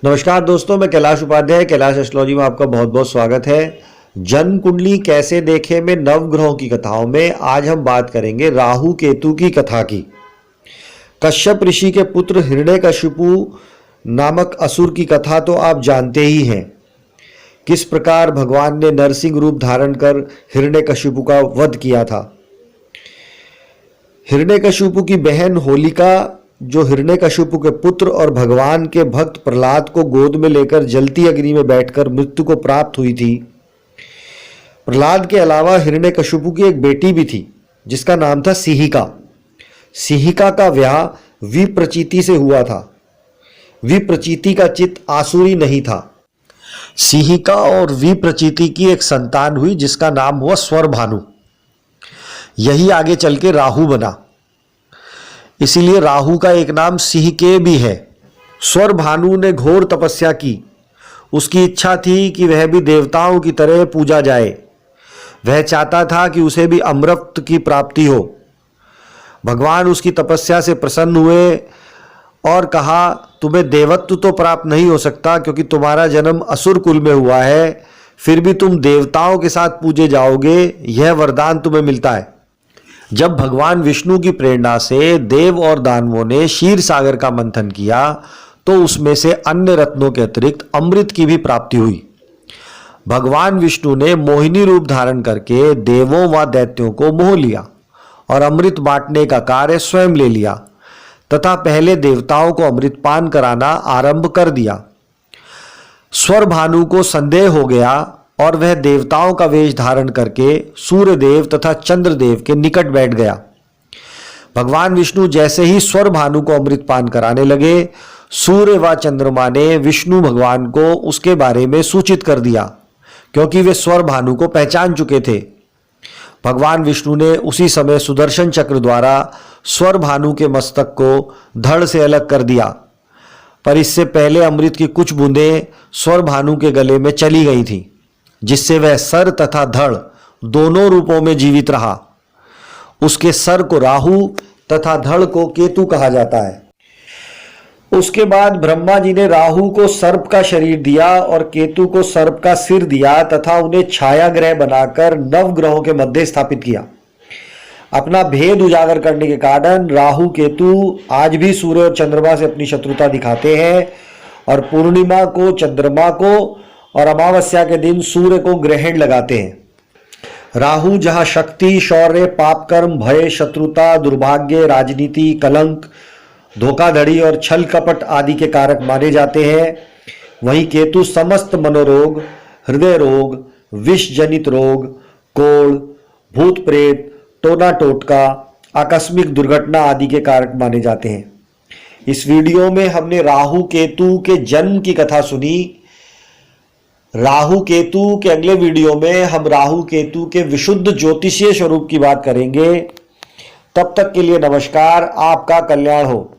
नमस्कार दोस्तों, मैं कैलाश उपाध्याय कैलाश एस्ट्रोलॉजी में आपका बहुत बहुत स्वागत है। जन्म कुंडली कैसे देखें में नवग्रहों की कथाओं में आज हम बात करेंगे राहु केतु की कथा की। कश्यप ऋषि के पुत्र हिरण्यकशिपु नामक असुर की कथा तो आप जानते ही हैं। किस प्रकार भगवान ने नरसिंह रूप धारण कर हिरण्यकशिपु का वध किया था। हिरण्यकशिपु की बहन होलिका, जो हिरण्यकशिपु के पुत्र और भगवान के भक्त प्रहलाद को गोद में लेकर जलती अग्नि में बैठकर मृत्यु को प्राप्त हुई थी। प्रहलाद के अलावा हिरण्यकशिपु की एक बेटी भी थी जिसका नाम था सिहिका। सिहिका का ब्याह विप्रचिति से हुआ था। विप्रचिति का चित्त आसुरी नहीं था। सिहिका और विप्रचिति की एक संतान हुई जिसका नाम हुआ स्वरभानु। यही आगे चल के राहु बना, इसीलिए राहु का एक नाम सिहिके भी है। स्वरभानु ने घोर तपस्या की। उसकी इच्छा थी कि वह भी देवताओं की तरह पूजा जाए। वह चाहता था कि उसे भी अमृत की प्राप्ति हो। भगवान उसकी तपस्या से प्रसन्न हुए और कहा, तुम्हें देवत्व तो प्राप्त नहीं हो सकता क्योंकि तुम्हारा जन्म असुर कुल में हुआ है, फिर भी तुम देवताओं के साथ पूजे जाओगे, यह वरदान तुम्हें मिलता है। जब भगवान विष्णु की प्रेरणा से देव और दानवों ने क्षीर सागर का मंथन किया तो उसमें से अन्य रत्नों के अतिरिक्त अमृत की भी प्राप्ति हुई। भगवान विष्णु ने मोहिनी रूप धारण करके देवों व दैत्यों को मोह लिया और अमृत बांटने का कार्य स्वयं ले लिया तथा पहले देवताओं को अमृत पान कराना आरंभ कर दिया। स्वरभानु को संदेह हो गया और वह देवताओं का वेश धारण करके सूर्यदेव तथा चंद्रदेव के निकट बैठ गया। भगवान विष्णु जैसे ही स्वरभानु को अमृत पान कराने लगे, सूर्य व चंद्रमा ने विष्णु भगवान को उसके बारे में सूचित कर दिया क्योंकि वे स्वरभानु को पहचान चुके थे। भगवान विष्णु ने उसी समय सुदर्शन चक्र द्वारा स्वरभानु के मस्तक को धड़ से अलग कर दिया, पर इससे पहले अमृत की कुछ बूंदें स्वरभानु के गले में चली गई थी, जिससे वह सर तथा धड़ दोनों रूपों में जीवित रहा। उसके सर को राहु तथा धड़ को केतु कहा जाता है। उसके बाद ब्रह्मा जी ने राहु को सर्प का शरीर दिया और केतु को सर्प का सिर दिया तथा उन्हें छाया ग्रह बनाकर नवग्रहों के मध्य स्थापित किया। अपना भेद उजागर करने के कारण राहु केतु आज भी सूर्य और चंद्रमा से अपनी शत्रुता दिखाते हैं और पूर्णिमा को चंद्रमा को और अमावस्या के दिन सूर्य को ग्रहण लगाते हैं। राहु जहां शक्ति, शौर्य, पाप कर्म, भय, शत्रुता, दुर्भाग्य, राजनीति, कलंक, धोखाधड़ी और छल कपट आदि के कारक माने जाते हैं, वहीं केतु समस्त मनोरोग, हृदय रोग, विष जनित रोग, कोढ़, भूत प्रेत, टोना टोटका, आकस्मिक दुर्घटना आदि के कारक माने जाते हैं। इस वीडियो में हमने राहु केतु के जन्म की कथा सुनी। राहु केतु के अगले वीडियो में हम राहु केतु के विशुद्ध ज्योतिषीय स्वरूप की बात करेंगे। तब तक के लिए नमस्कार। आपका कल्याण हो।